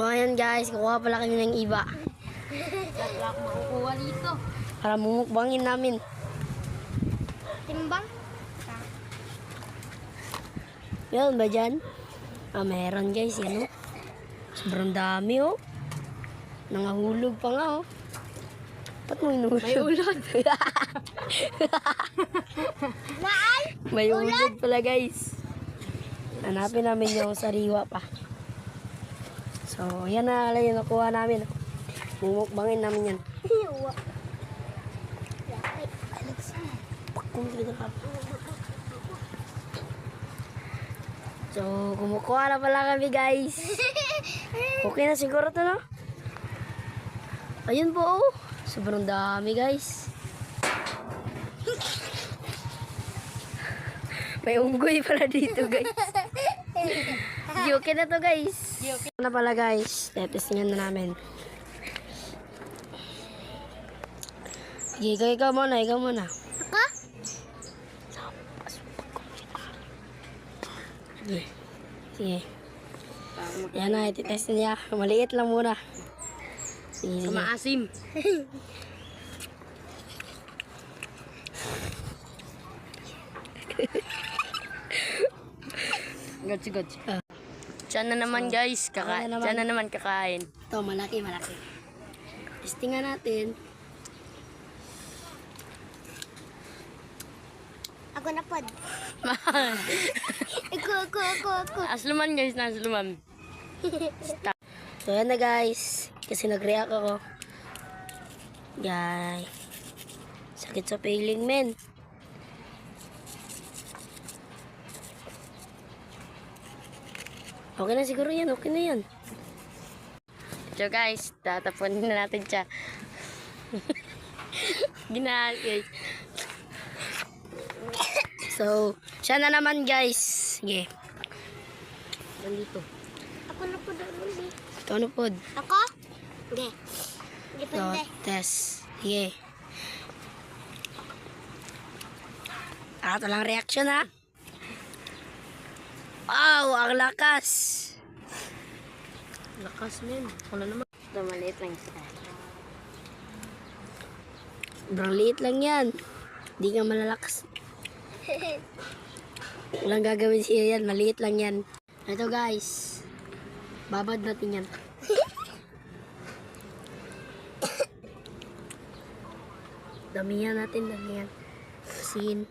O ayan guys, kukuha pala kami ng iba. Wala akong makukuha dito. Para mumukbangin namin. Timbang? Meron ba dyan? Meron guys, yan o. Sobrang dami o. Nangahulog pa nga o. Ba't mo inuhulog? May ulod. Maay! May ulod pala guys. Hanapin namin yung sariwa pa. So, yan na lang yung nakuha namin. Mumukbangin namin yan. So, kumukuha na pala kami guys. Okay na siguro to, no? Ayun po, oh. Sobrang dami guys. May unggoy pala dito guys. Okay na to guys. Okay na pala guys. Testingan na namin. Sige, ikaw muna, ikaw muna. Ha? Sige. Sige. Yan na, ititest niya. Maliit lang muna. Sige, sige. Maasim. Gotsi. Diyan na naman guys, diyan na naman kakain. Ito, malaki. Testingan natin. Ako na pod. Ako. Asluman guys, asluman. So, yan na guys. Kasi nag-react ako. Yay. Sakit sa piling, men. Okay na siguro yan. Okay na yan. So guys, tatapunin na natin siya. Ginahan guys. So, siya na naman guys. Sige. Nandito. Ako na po doon ulit. Ikaw na pod. Ako? Hindi. Hindi So, pwede. test. Sige. Walang reaction ha. Wow, ang lakas. Lakas men. Ano naman? Ito maliit lang siya. Sobrang liit lang yan. Hindi ka malalakas. Walang gagawin siya yan. Maliit lang yan. Ito guys. Babad natin yan. Damihan natin. Damihan. Sin.